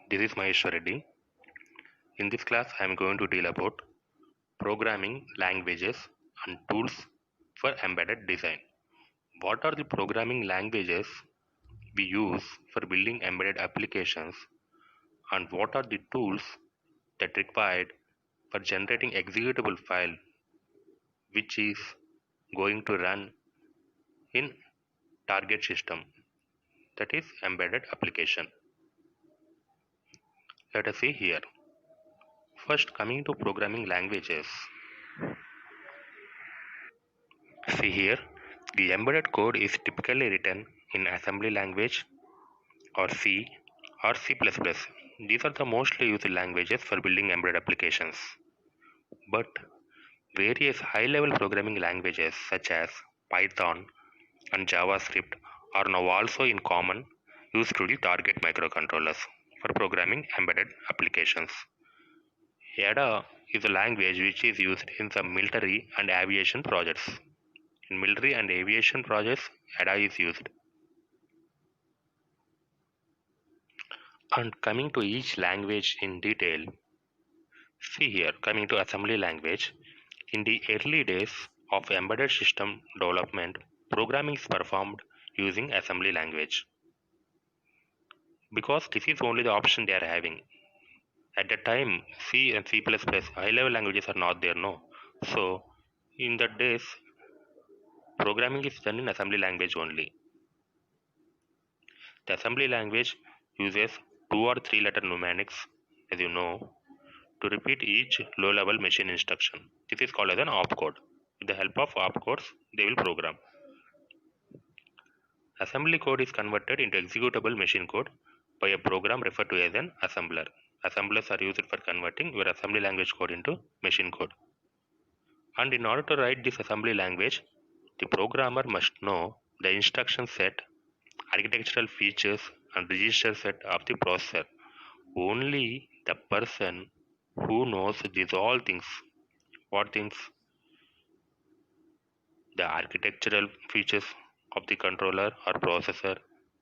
This is Maheshwar Reddy. In this class, I am going to deal about programming languages and tools for embedded design. What are the programming languages we use for building embedded applications, and what are the tools that required for generating executable file which is going to run in target system, that is embedded application. Let us see here. First, coming to programming languages. See here, the embedded code is typically written in assembly language or C or C++. These are the mostly used languages for building embedded applications. But various high-level programming languages such as Python and JavaScript are now also in common use to the target microcontrollers for programming embedded applications. ADA is a language which is used in some military and aviation projects. In military and aviation projects, ADA is used. And coming to each language in detail, see here, coming to assembly language, in the early days of embedded system development, programming is performed using assembly language. Because this is only the option they are having. At that time, C and C++ high-level languages are not there, no. So, in that days, programming is done in assembly language only. The assembly language uses 2 or 3 letter mnemonics, as you know, to repeat each low-level machine instruction. This is called as an opcode. With the help of opcodes, they will program. Assembly code is converted into executable machine code by a program referred to as an assembler. Assemblers are used for converting your assembly language code into machine code. And in order to write this assembly language, the programmer must know the instruction set, architectural features, and register set of the processor. Only the person who knows these all things, what things? The architectural features of the controller or processor,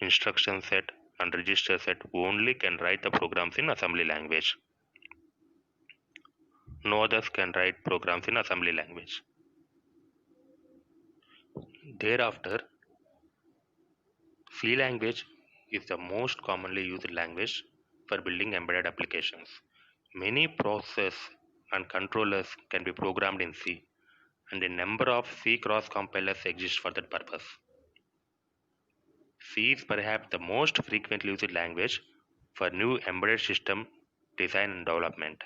instruction set, and register set only can write the programs in assembly language. No others can write programs in assembly language. Thereafter, C language is the most commonly used language for building embedded applications. Many processors and controllers can be programmed in C, and a number of C cross compilers exist for that purpose. C is perhaps the most frequently used language for new embedded system design and development.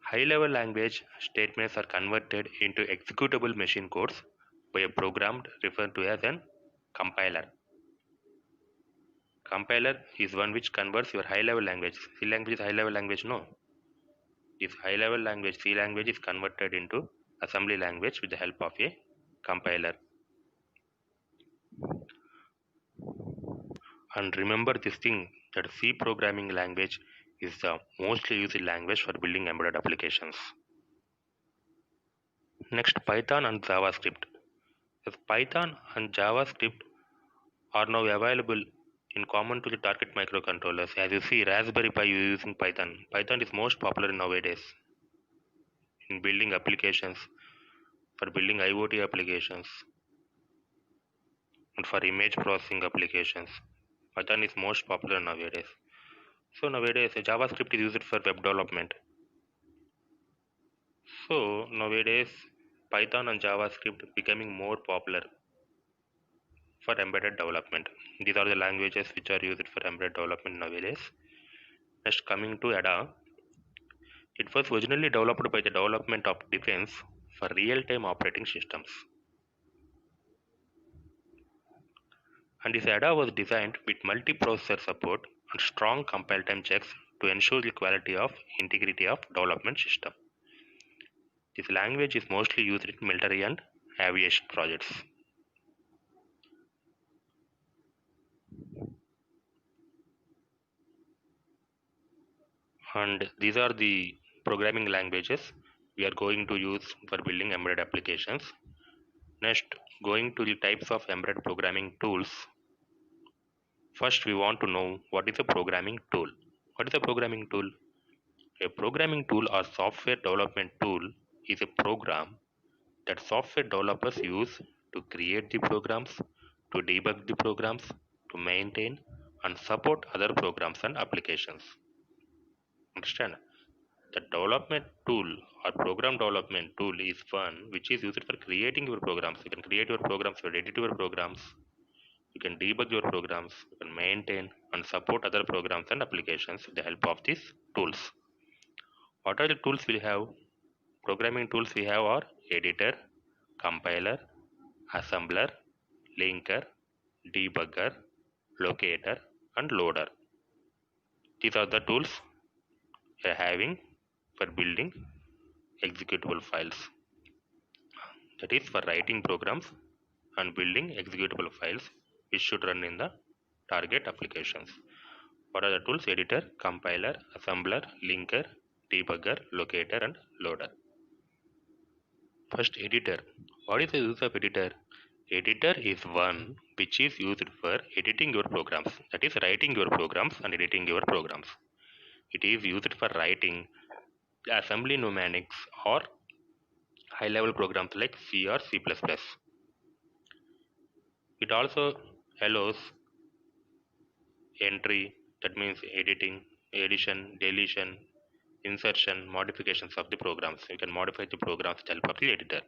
High-level language statements are converted into executable machine codes by a program referred to as an compiler. Compiler is one which converts your high-level language. C language is high-level language, no. This high-level language, C language, is converted into assembly language with the help of a compiler. And remember this thing, that C programming language is the mostly used language for building embedded applications. Next, Python and JavaScript. If Python and JavaScript are now available in common to the target microcontrollers. As you see, Raspberry Pi using Python. Python is most popular nowadays in building applications, for building IoT applications, and for image processing applications. Python is most popular nowadays. So nowadays, JavaScript is used for web development. So nowadays, Python and JavaScript becoming more popular for embedded development. These are the languages which are used for embedded development nowadays. Next, coming to ADA. It was originally developed by the Development of Defense for real-time operating systems. And this ADA was designed with multiprocessor support and strong compile time checks to ensure the quality of integrity of development system. This language is mostly used in military and aviation projects. And these are the programming languages we are going to use for building embedded applications. Next, going to the types of embedded programming tools. First, we want to know what is a programming tool. What is a programming tool? A programming tool or software development tool is a program that software developers use to create the programs, to debug the programs, to maintain and support other programs and applications. Understand? The development tool or program development tool is one which is used for creating your programs. You can create your programs, you can edit your programs, you can debug your programs, you can maintain and support other programs and applications with the help of these tools. What are the tools we have? Programming tools we have are editor, compiler, assembler, linker, debugger, locator, and loader. These are the tools we are having for building executable files. That is for writing programs and building executable files which should run in the target applications. What are the tools? Editor, compiler, assembler, linker, debugger, locator, and loader. First, editor. What is the use of editor? Editor is one which is used for editing your programs. That is writing your programs and editing your programs. It is used for writing assembly mnemonics or high level programs like C or C++. It also allows entry, that means editing, addition, deletion, insertion, modifications of the programs. You can modify the programs with the help of the editor.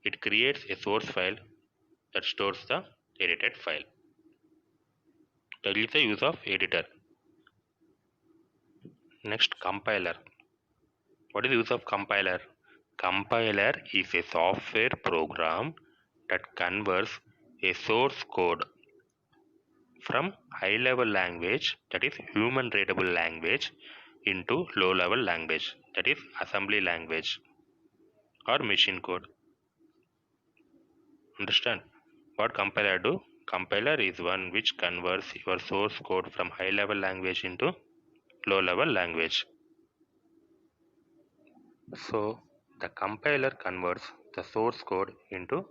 It creates a source file that stores the edited file. That is the use of editor. Next, compiler. What is the use of compiler? Compiler is a software program that converts a source code from high level language, that is human readable language, into low level language, that is assembly language or machine code. Understand what compiler do? Compiler is one which converts your source code from high level language into low level language. So the compiler converts the source code into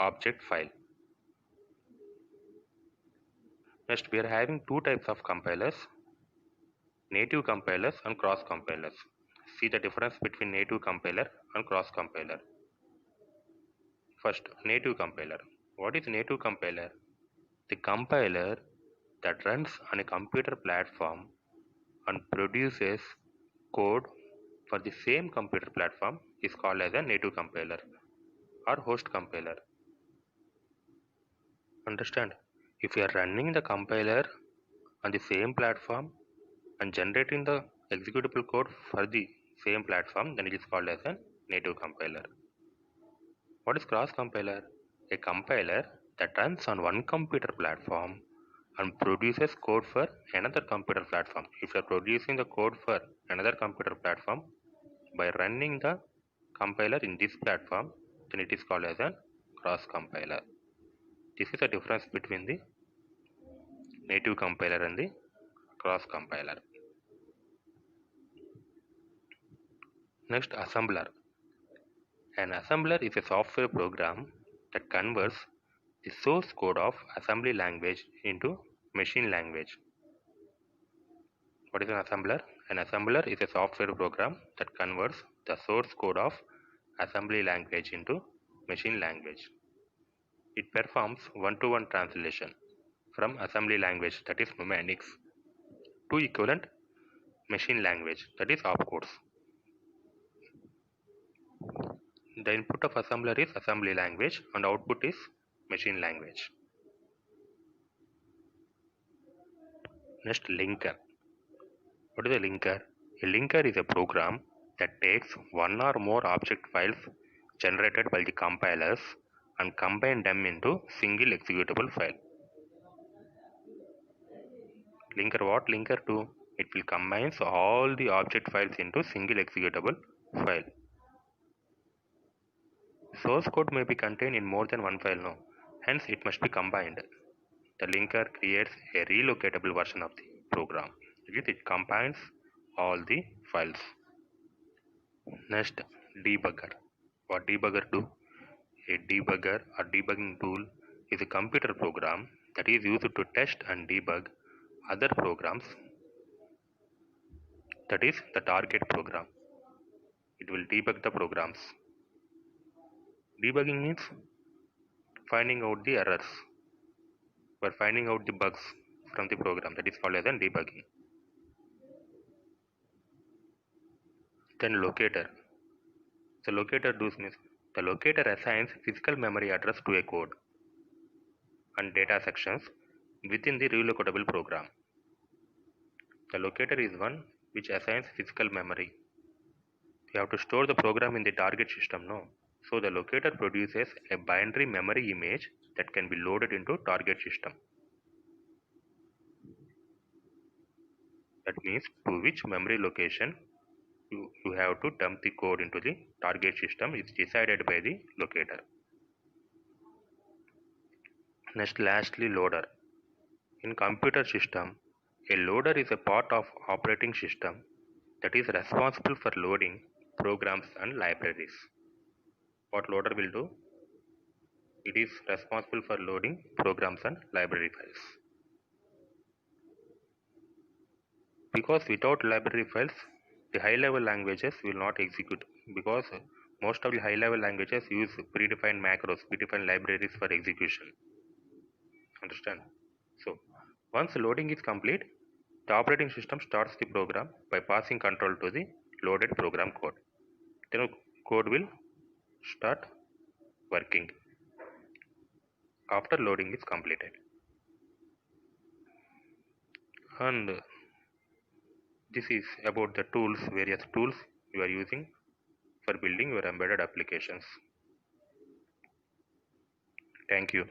object file. Next, we are having two types of compilers, native compilers and cross compilers. See the difference between native compiler and cross compiler. First, native compiler. What is native compiler? The compiler that runs on a computer platform and produces code for the same computer platform is called as a native compiler or host compiler. Understand? If you are running the compiler on the same platform and generating the executable code for the same platform, then it is called as a native compiler. What is cross compiler? A compiler that runs on one computer platform and produces code for another computer platform. If you are producing the code for another computer platform by running the compiler in this platform, then it is called as a cross compiler. This is the difference between the native compiler and the cross compiler. Next, assembler. An assembler is a software program that converts the source code of assembly language into machine language. What is an assembler? An assembler is a software program that converts the source code of assembly language into machine language. It performs one-to-one translation from assembly language, that is mnemonics, to equivalent machine language, that is opcodes. The input of assembler is assembly language and output is machine language. Next, linker. What is a linker? A linker is a program that takes one or more object files generated by the compilers and combine them into single executable file. Linker what? Linker do? It will combine all the object files into single executable file. Source code may be contained in more than one file now, hence it must be combined. The linker creates a relocatable version of the program. It combines all the files. Next, debugger. What debugger do? A debugger or debugging tool is a computer program that is used to test and debug other programs. That is the target program. It will debug the programs. Debugging means finding out the errors or finding out the bugs from the program. That is called as an debugging. Then locator. The locator does means the locator assigns physical memory address to a code and data sections within the relocatable program. The locator is one which assigns physical memory. You have to store the program in the target system, no? So the locator produces a binary memory image that can be loaded into target system. That means to which memory location you have to dump the code into the target system is decided by the locator. Next, lastly, loader. In computer system, a loader is a part of operating system that is responsible for loading programs and libraries. What loader will do? It is responsible for loading programs and library files. Because without library files, the high-level languages will not execute, because most of the high-level languages use predefined macros, predefined libraries for execution. Understand? So, once loading is complete, the operating system starts the program by passing control to the loaded program code. Then code will start working after loading is completed. And this is about the tools, various tools you are using for building your embedded applications. Thank you.